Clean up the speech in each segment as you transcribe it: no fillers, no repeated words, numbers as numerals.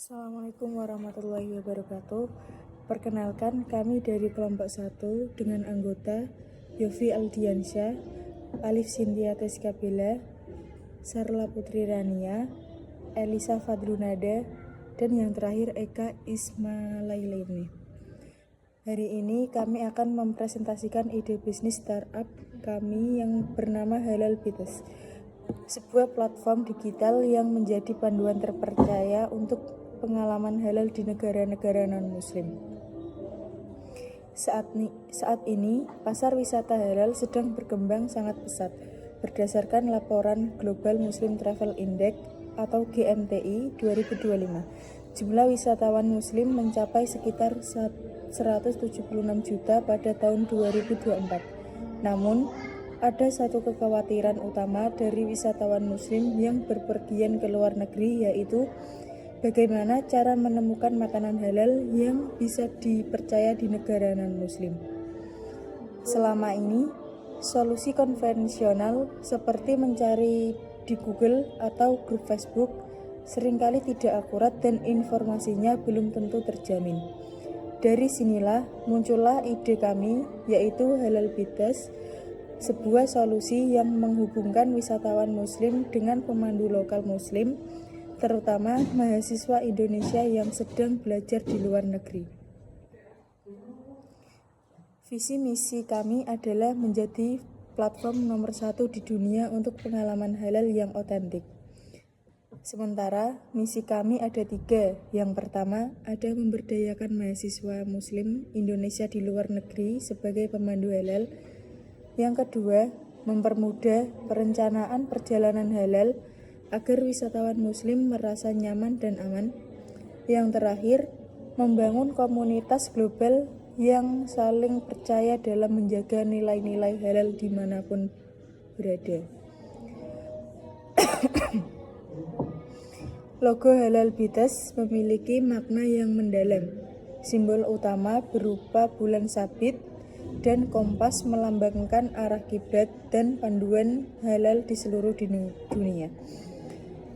Assalamualaikum warahmatullahi wabarakatuh. Perkenalkan, kami dari kelompok 1 dengan anggota Yofi Aldiansyah, Alif Sintia Teskabila, Sarla Putri Rania, Elisa Fadlunada, dan yang terakhir Eka Ismailaini. Hari ini kami akan mempresentasikan ide bisnis startup kami yang bernama Halal Bites, sebuah platform digital yang menjadi panduan terpercaya untuk pengalaman halal di negara-negara non-muslim. Saat ini, pasar wisata halal sedang berkembang sangat pesat. Berdasarkan laporan Global Muslim Travel Index atau GMTI 2025, jumlah wisatawan muslim mencapai sekitar 176 juta pada tahun 2024. Namun, ada satu kekhawatiran utama dari wisatawan muslim yang berpergian ke luar negeri, yaitu bagaimana cara menemukan makanan halal yang bisa dipercaya di negara non-muslim. Selama ini, solusi konvensional seperti mencari di Google atau grup Facebook seringkali tidak akurat dan informasinya belum tentu terjamin. Dari sinilah muncullah ide kami, yaitu Halal Bites, sebuah solusi yang menghubungkan wisatawan muslim dengan pemandu lokal muslim, terutama mahasiswa Indonesia yang sedang belajar di luar negeri. Visi misi kami adalah menjadi platform nomor 1 di dunia untuk pengalaman halal yang otentik. Sementara misi kami ada 3. Yang pertama, ada memberdayakan mahasiswa muslim Indonesia di luar negeri sebagai pemandu halal. Yang kedua, mempermudah perencanaan perjalanan halal agar wisatawan muslim merasa nyaman dan aman. Yang terakhir, membangun komunitas global yang saling percaya dalam menjaga nilai-nilai halal dimanapun berada. Logo Halal Bites memiliki makna yang mendalam. Simbol utama berupa bulan sabit dan kompas melambangkan arah kiblat dan panduan halal di seluruh dunia.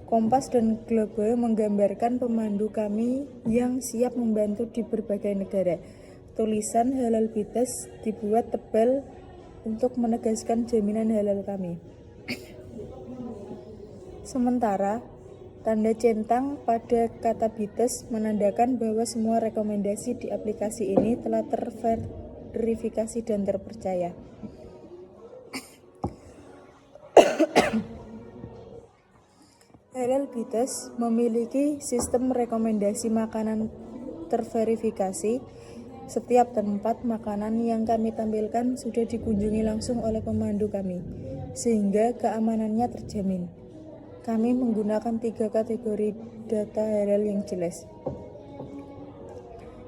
Kompas dan globe menggambarkan pemandu kami yang siap membantu di berbagai negara. Tulisan Halal Bites dibuat tebal untuk menegaskan jaminan halal kami. Sementara tanda centang pada kata Bites menandakan bahwa semua rekomendasi di aplikasi ini telah terverifikasi dan terpercaya. Halal Bites memiliki sistem rekomendasi makanan terverifikasi. Setiap tempat makanan yang kami tampilkan sudah dikunjungi langsung oleh pemandu kami, sehingga keamanannya terjamin. Kami menggunakan 3 kategori data halal yang jelas.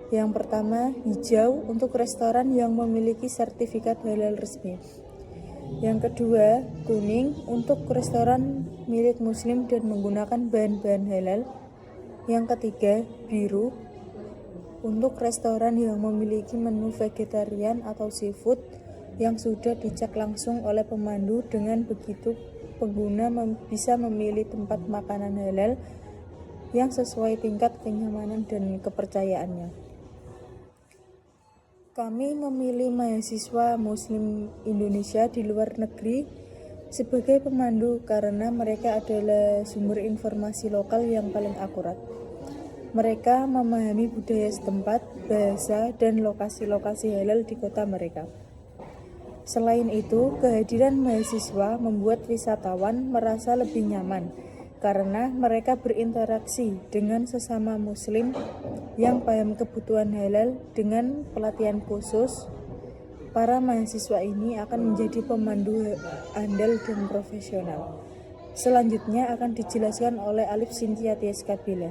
Yang pertama, hijau untuk restoran yang memiliki sertifikat halal resmi. Yang kedua, kuning untuk restoran milik muslim dan menggunakan bahan-bahan halal. Yang ketiga, biru untuk restoran yang memiliki menu vegetarian atau seafood yang sudah dicek langsung oleh pemandu. Dengan begitu, pengguna bisa memilih tempat makanan halal yang sesuai tingkat kenyamanan dan kepercayaannya. Kami memilih mahasiswa muslim Indonesia di luar negeri sebagai pemandu karena mereka adalah sumber informasi lokal yang paling akurat. Mereka memahami budaya setempat, bahasa, dan lokasi-lokasi halal di kota mereka. Selain itu, kehadiran mahasiswa membuat wisatawan merasa lebih nyaman karena mereka berinteraksi dengan sesama muslim yang paham kebutuhan halal. Dengan pelatihan khusus, para mahasiswa ini akan menjadi pemandu andal dan profesional. Selanjutnya akan dijelaskan oleh Alif Sintia Teskabila.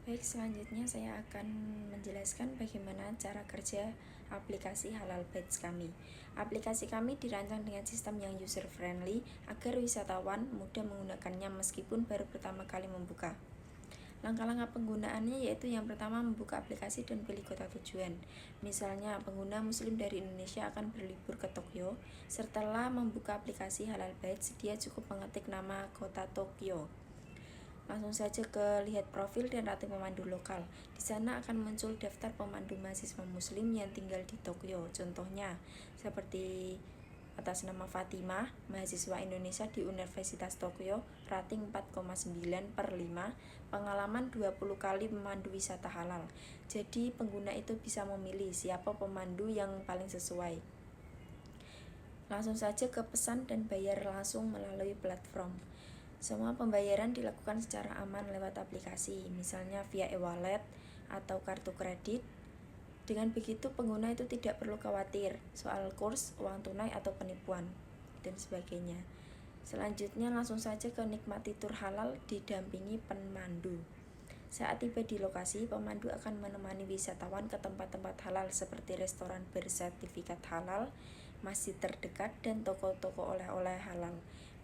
Baik, selanjutnya saya akan menjelaskan bagaimana cara kerja aplikasi Halal Bites kami. Aplikasi kami dirancang dengan sistem yang user friendly agar wisatawan mudah menggunakannya meskipun baru pertama kali membuka. Langkah-langkah penggunaannya yaitu yang pertama, membuka aplikasi dan pilih kota tujuan. Misalnya, pengguna muslim dari Indonesia akan berlibur ke Tokyo. Setelah membuka aplikasi Halal Bites, dia cukup mengetik nama kota Tokyo. Langsung saja ke lihat profil dan rating pemandu lokal. Di sana akan muncul daftar pemandu mahasiswa muslim yang tinggal di Tokyo. Contohnya seperti atas nama Fatimah, mahasiswa Indonesia di Universitas Tokyo, rating 4,9/5, pengalaman 20 kali memandu wisata halal. Jadi pengguna itu bisa memilih siapa pemandu yang paling sesuai. Langsung saja ke pesan dan bayar langsung melalui platform. Semua pembayaran dilakukan secara aman lewat aplikasi, misalnya via e-wallet atau kartu kredit. Dengan begitu pengguna itu tidak perlu khawatir soal kurs, uang tunai atau penipuan dan sebagainya. Selanjutnya langsung saja ke nikmati tur halal didampingi pemandu. Saat tiba di lokasi, pemandu akan menemani wisatawan ke tempat-tempat halal seperti restoran bersertifikat halal, masjid terdekat, dan toko-toko oleh-oleh halal.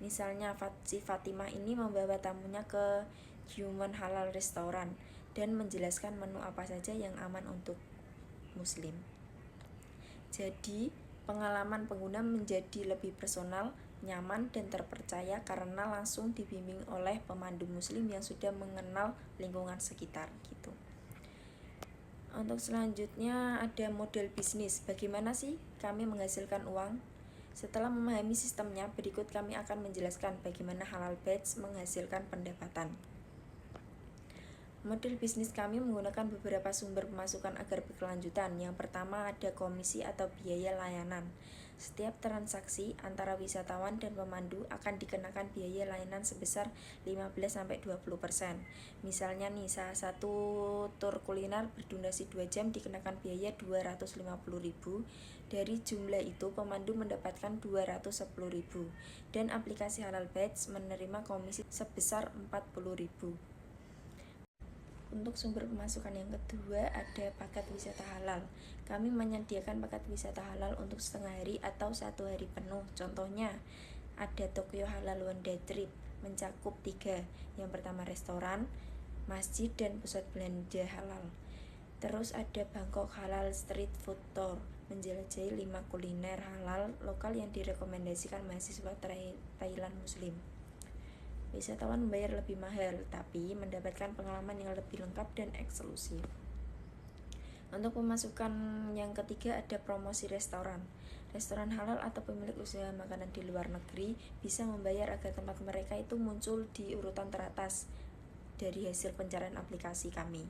Misalnya si Fatimah ini membawa tamunya ke Human Halal Restaurant dan menjelaskan menu apa saja yang aman untuk muslim. Jadi, pengalaman pengguna menjadi lebih personal, nyaman, dan terpercaya karena langsung dibimbing oleh pemandu muslim yang sudah mengenal lingkungan sekitar gitu. Untuk selanjutnya ada model bisnis. Bagaimana sih kami menghasilkan uang? Setelah memahami sistemnya, berikut kami akan menjelaskan bagaimana Halal Badge menghasilkan pendapatan. Model bisnis kami menggunakan beberapa sumber pemasukan agar berkelanjutan. Yang pertama ada komisi atau biaya layanan. Setiap transaksi antara wisatawan dan pemandu akan dikenakan biaya layanan sebesar 15-20%. Misalnya nih, salah satu tur kuliner berdurasi 2 jam dikenakan biaya 250.000. Dari jumlah itu pemandu mendapatkan 210.000 dan aplikasi Halal Badge menerima komisi sebesar 40.000. Untuk sumber pemasukan yang kedua ada paket wisata halal. Kami menyediakan paket wisata halal untuk setengah hari atau 1 hari penuh. Contohnya ada Tokyo Halal One Day Trip mencakup 3. Yang pertama restoran, masjid, dan pusat belanja halal. Terus ada Bangkok Halal Street Food Tour menjelajahi 5 kuliner halal lokal yang direkomendasikan mahasiswa Thailand Muslim. Wisatawan membayar lebih mahal, tapi mendapatkan pengalaman yang lebih lengkap dan eksklusif. Untuk pemasukan yang ketiga ada promosi restoran. Restoran halal atau pemilik usaha makanan di luar negeri bisa membayar agar tempat mereka itu muncul di urutan teratas dari hasil pencarian aplikasi kami.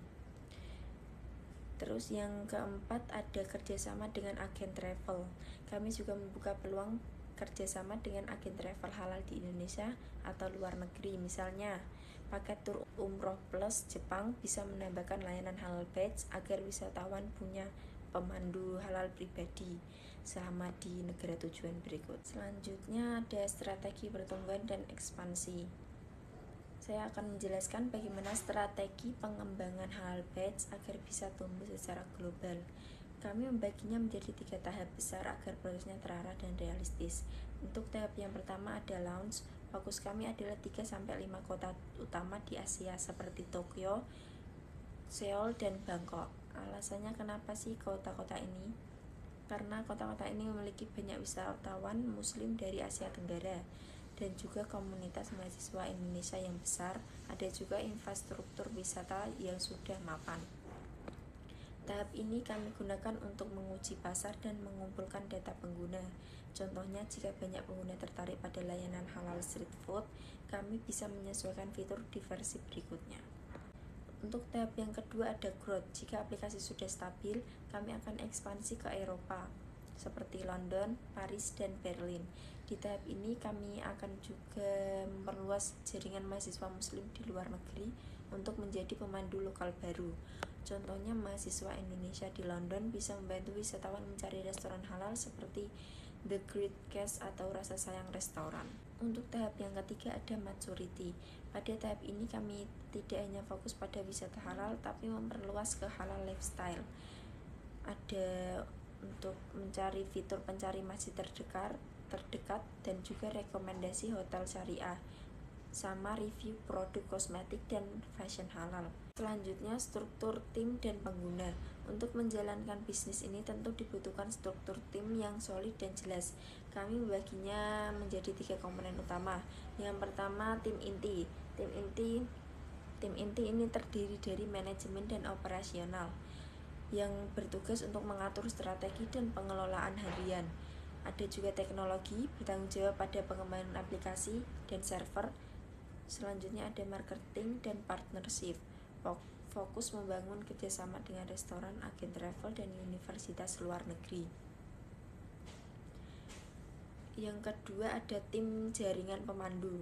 Terus yang keempat ada kerjasama dengan agen travel. Kami juga membuka peluang kerjasama dengan agen travel halal di Indonesia atau luar negeri. Misalnya, paket tur umroh plus Jepang bisa menambahkan layanan Halal Badge agar wisatawan punya pemandu halal pribadi selama di negara tujuan berikut. Selanjutnya ada strategi pertumbuhan dan ekspansi. Saya akan menjelaskan bagaimana strategi pengembangan Halal Badge agar bisa tumbuh secara global. Kami membaginya menjadi 3 tahap besar agar prosesnya terarah dan realistis. Untuk tahap yang pertama ada launch. Fokus kami adalah 3-5 kota utama di Asia seperti Tokyo, Seoul, dan Bangkok. Alasannya kenapa sih kota-kota ini? Karena kota-kota ini memiliki banyak wisatawan muslim dari Asia Tenggara dan juga komunitas mahasiswa Indonesia yang besar. Ada juga infrastruktur wisata yang sudah mapan. Tahap ini kami gunakan untuk menguji pasar dan mengumpulkan data pengguna. Contohnya, jika banyak pengguna tertarik pada layanan halal street food, kami bisa menyesuaikan fitur di versi berikutnya. Untuk tahap yang kedua ada growth. Jika aplikasi sudah stabil, kami akan ekspansi ke Eropa, seperti London, Paris, dan Berlin. Di tahap ini kami akan juga memperluas jaringan mahasiswa muslim di luar negeri untuk menjadi pemandu lokal baru. Contohnya, mahasiswa Indonesia di London bisa membantu wisatawan mencari restoran halal seperti The Great Cash atau Rasa Sayang Restoran. Untuk tahap yang ketiga ada maturity. Pada tahap ini kami tidak hanya fokus pada wisata halal, tapi memperluas ke halal lifestyle. Ada untuk mencari fitur pencari masjid terdekat dan juga rekomendasi hotel syariah, sama review produk kosmetik dan fashion halal. Selanjutnya struktur tim dan pengguna. Untuk menjalankan bisnis ini tentu dibutuhkan struktur tim yang solid dan jelas. Kami membaginya menjadi 3 komponen utama. Yang pertama tim inti. Tim inti Tim inti ini terdiri dari manajemen dan operasional yang bertugas untuk mengatur strategi dan pengelolaan harian. Ada juga teknologi, bertanggung jawab pada pengembangan aplikasi dan server. Selanjutnya ada marketing dan partnership, fokus membangun kerjasama dengan restoran, agen travel, dan universitas luar negeri. Yang kedua ada tim jaringan pemandu,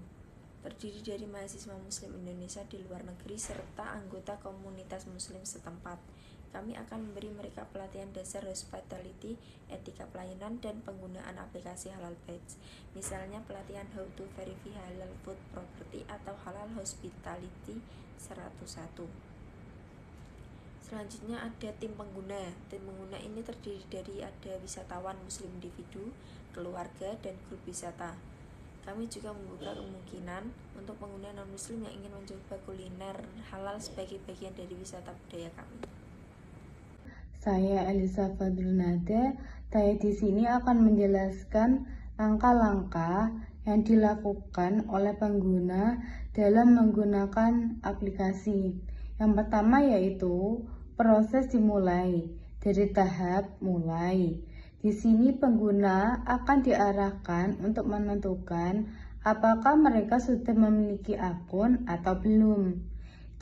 terdiri dari mahasiswa muslim Indonesia di luar negeri serta anggota komunitas muslim setempat. Kami akan memberi mereka pelatihan dasar hospitality, etika pelayanan, dan penggunaan aplikasi Halal Badge. Misalnya pelatihan how to verify halal food property atau halal hospitality 101. Selanjutnya ada tim pengguna. Tim pengguna ini terdiri dari ada wisatawan muslim individu, keluarga, dan grup wisata. Kami juga membuka kemungkinan untuk pengguna non-muslim yang ingin mencoba kuliner halal sebagai bagian dari wisata budaya kami. Saya Elisa Fadrunada. Saya di sini akan menjelaskan langkah-langkah yang dilakukan oleh pengguna dalam menggunakan aplikasi. Yang pertama yaitu proses dimulai dari tahap mulai. Di sini pengguna akan diarahkan untuk menentukan apakah mereka sudah memiliki akun atau belum.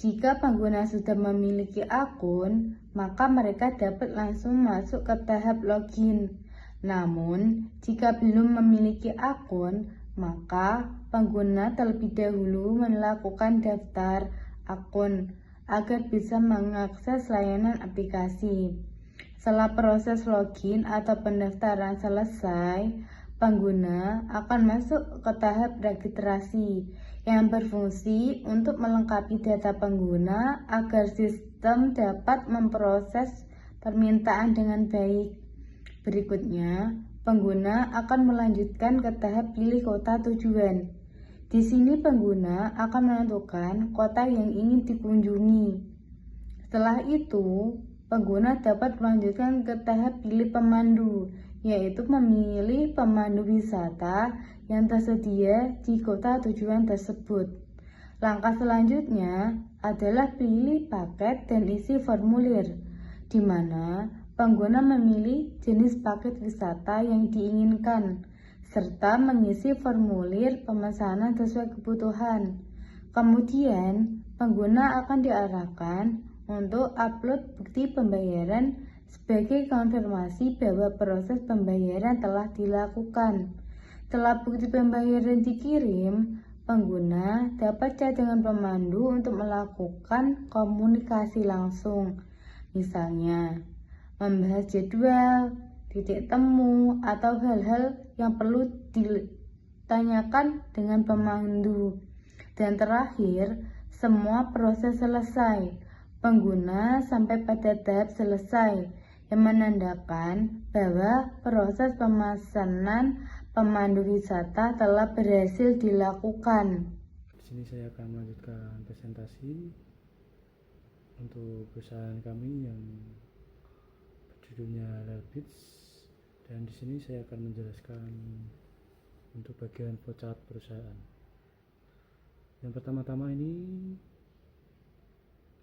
Jika pengguna sudah memiliki akun, maka mereka dapat langsung masuk ke tahap login. Namun, jika belum memiliki akun, maka pengguna terlebih dahulu melakukan daftar akun agar bisa mengakses layanan aplikasi. Setelah proses login atau pendaftaran selesai, pengguna akan masuk ke tahap registrasi yang berfungsi untuk melengkapi data pengguna agar sistem dapat memproses permintaan dengan baik. Berikutnya, pengguna akan melanjutkan ke tahap pilih kota tujuan. Di sini pengguna akan menentukan kota yang ingin dikunjungi. Setelah itu, pengguna dapat melanjutkan ke tahap pilih pemandu, yaitu memilih pemandu wisata yang tersedia di kota tujuan tersebut. Langkah selanjutnya adalah pilih paket dan isi formulir, di mana pengguna memilih jenis paket wisata yang diinginkan, serta mengisi formulir pemesanan sesuai kebutuhan. Kemudian, pengguna akan diarahkan untuk upload bukti pembayaran sebagai konfirmasi bahwa proses pembayaran telah dilakukan. Setelah bukti pembayaran dikirim, pengguna dapat chat dengan pemandu untuk melakukan komunikasi langsung. Misalnya, membahas jadwal, titik temu, atau hal-hal yang perlu ditanyakan dengan pemandu. Dan terakhir, semua proses selesai. Pengguna sampai pada tahap selesai, yang menandakan bahwa proses pemesanan pemandu wisata telah berhasil dilakukan. Di sini saya akan melanjutkan presentasi untuk perusahaan kami yang berjudulnya Halal Badge, dan di sini saya akan menjelaskan untuk bagian flowchart perusahaan. Yang pertama-tama ini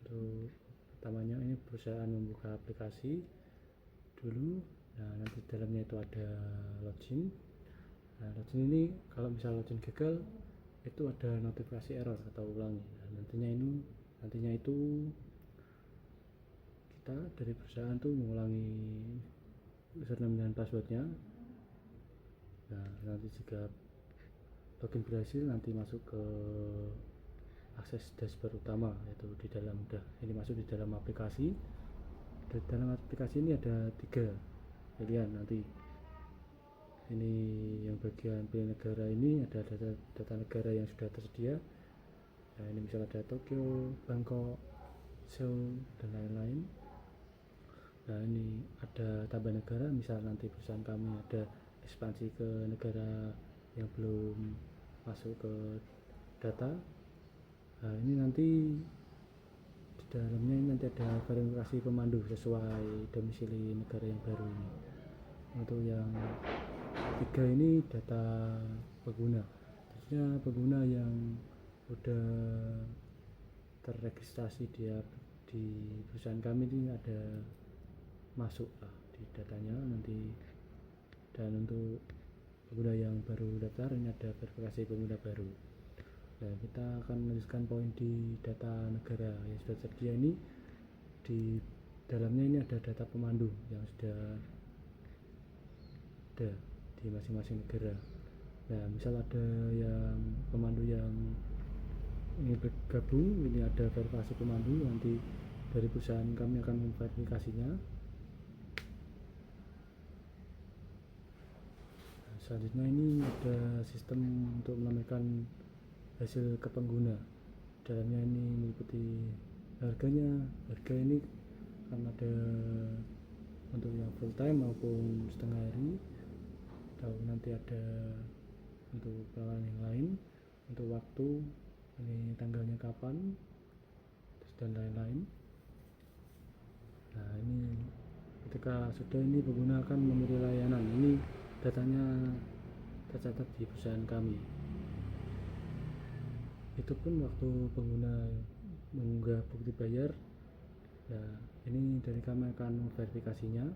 untuk pertamanya ini perusahaan membuka aplikasi dulu. Nah, nanti dalamnya itu ada login. Nah, login ini kalau misal login gagal itu ada notifikasi error atau ulangi. Nah, nantinya itu kita dari perusahaan tuh mengulangi username dan passwordnya. Nah, nanti jika login berhasil, nanti masuk ke akses dashboard utama, yaitu di dalam ini masuk di dalam aplikasi. Di dalam aplikasi ini ada 3 pilihan nanti. Ini yang bagian pilih negara, ini ada data negara yang sudah tersedia. Nah, ini misalnya ada Tokyo, Bangkok, Seoul, dan lain-lain. Nah, ini ada tambah negara, misal nanti perusahaan kami ada ekspansi ke negara yang belum masuk ke data. Nah, ini nanti di dalamnya ini nanti ada verifikasi pemandu sesuai domisili negara yang baru ini. Untuk yang 3 ini data pengguna, khususnya pengguna yang udah terregistrasi di perusahaan kami ini ada masuk lah di datanya nanti. Dan untuk pengguna yang baru daftar ini ada verifikasi pengguna baru. Nah, kita akan menuliskan poin di data negara yang sudah tersedia ini. Di dalamnya ini ada data pemandu yang sudah ada di masing-masing negara. Nah, misal ada yang pemandu yang ingin bergabung, ini ada verifikasi pemandu, nanti dari perusahaan kami akan memverifikasinya. Selanjutnya ini ada sistem untuk menambahkan hasil ke pengguna. Dalamnya ini meliputi harganya. Harga ini akan ada untuk yang full time maupun setengah hari, atau nanti ada untuk pelayanan yang lain, untuk waktu ini tanggalnya kapan, dan lain-lain. Nah, ini ketika sudah ini pengguna akan memilih layanan. Ini datanya tercatat di perusahaan kami. Itu pun waktu pengguna mengunggah bukti bayar. Nah, ini dari kami akan memverifikasinya.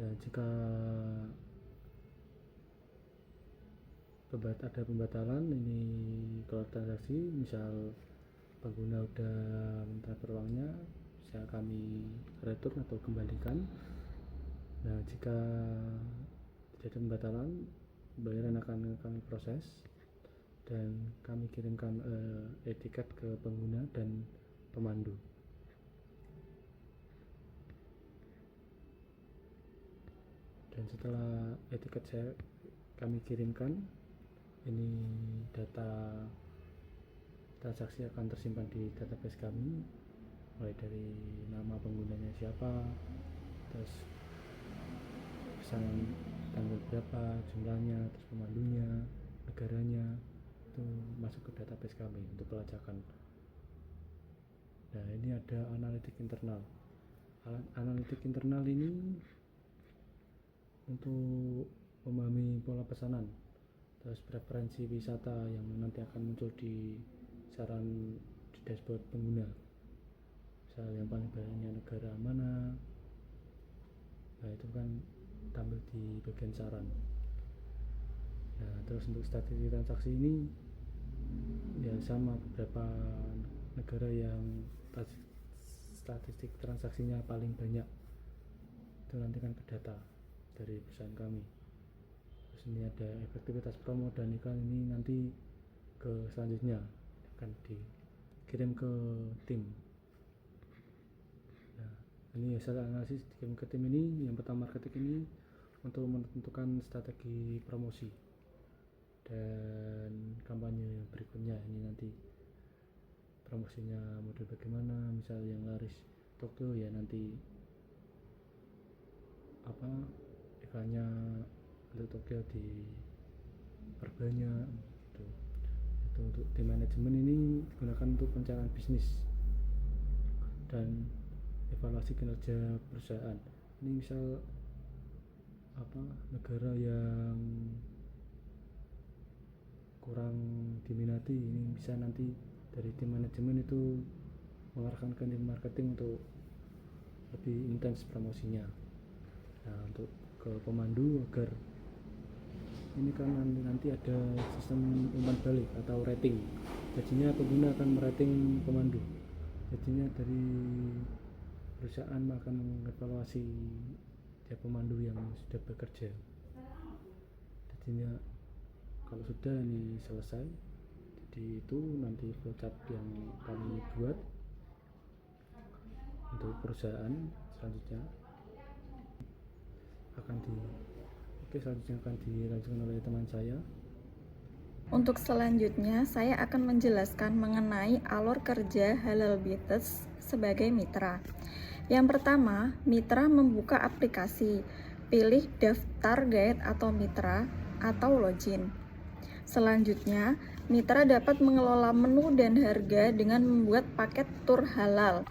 Dan jika ada pembatalan ini kalau transaksi, misal pengguna udah mentransfer uangnya, bisa kami return atau kembalikan. Nah, jika tidak ada pembatalan, bayaran akan kami proses dan kami kirimkan e-tiket ke pengguna dan pemandu. Dan setelah e-tiket kami kirimkan, ini data transaksi akan tersimpan di database kami, mulai dari nama penggunanya siapa, terus pesanan tanggal berapa, jumlahnya, terus pemandunya, negaranya, itu masuk ke database kami untuk pelacakan. Nah, ini ada analitik internal. Analitik internal ini untuk memahami pola pesanan, terus preferensi wisata yang nanti akan muncul di saran di dashboard pengguna. Misal yang paling banyaknya negara mana, nah itu kan tampil di bagian saran. Nah, terus untuk statistik transaksi ini ya sama, beberapa negara yang statistik transaksinya paling banyak itu nanti kan ke data dari perusahaan kami. Terus ini ada efektivitas promo dan iklan, ini nanti ke selanjutnya akan dikirim ke tim. Nah, ini hasil analisis dikirim ke tim ini. Yang pertama marketing ini untuk menentukan strategi promosi dan kampanye berikutnya. Ini nanti promosinya model bagaimana, misal yang laris Tokyo ya nanti iklannya untuk Tokyo diperbanyak. Itu untuk tim manajemen ini digunakan untuk pencarian bisnis dan evaluasi kinerja perusahaan. Ini misal negara yang kurang diminati, ini bisa nanti dari tim manajemen itu mengarahkan ke tim marketing untuk lebih intens promosinya. Nah, untuk ke pemandu agar ini kan nanti ada sistem umpan balik atau rating. Jadinya pengguna akan merating pemandu. Jadinya dari perusahaan akan mengevaluasi tiap pemandu yang sudah bekerja. Jadinya kalau sudah ini selesai, jadi itu nanti flowchart yang kami buat untuk perusahaan selanjutnya selanjutnya akan dilanjutkan oleh teman saya. Untuk selanjutnya, saya akan menjelaskan mengenai alur kerja Halal Bites sebagai mitra. Yang pertama, mitra membuka aplikasi, pilih daftar guide atau mitra atau login. Selanjutnya, mitra dapat mengelola menu dan harga dengan membuat paket tur halal,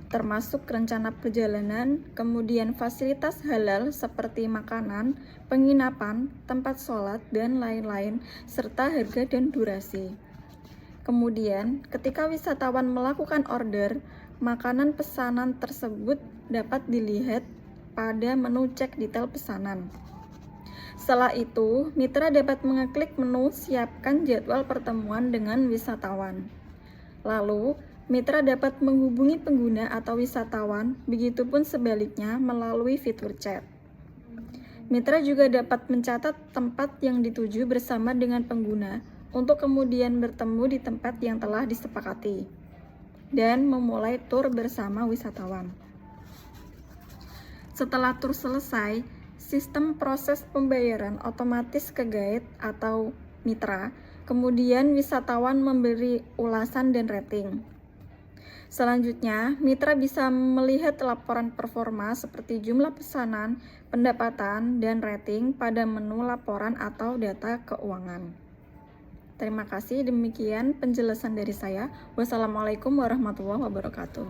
termasuk rencana perjalanan, kemudian fasilitas halal seperti makanan, penginapan, tempat sholat, dan lain-lain, serta harga dan durasi. Kemudian, ketika wisatawan melakukan order, makanan pesanan tersebut dapat dilihat pada menu cek detail pesanan. Setelah itu, mitra dapat mengeklik menu siapkan jadwal pertemuan dengan wisatawan. Lalu, mitra dapat menghubungi pengguna atau wisatawan, begitupun sebaliknya melalui fitur chat. Mitra juga dapat mencatat tempat yang dituju bersama dengan pengguna untuk kemudian bertemu di tempat yang telah disepakati dan memulai tur bersama wisatawan. Setelah tur selesai, sistem proses pembayaran otomatis ke guide atau mitra, kemudian wisatawan memberi ulasan dan rating. Selanjutnya, mitra bisa melihat laporan performa seperti jumlah pesanan, pendapatan, dan rating pada menu laporan atau data keuangan. Terima kasih, demikian penjelasan dari saya. Wassalamualaikum warahmatullahi wabarakatuh.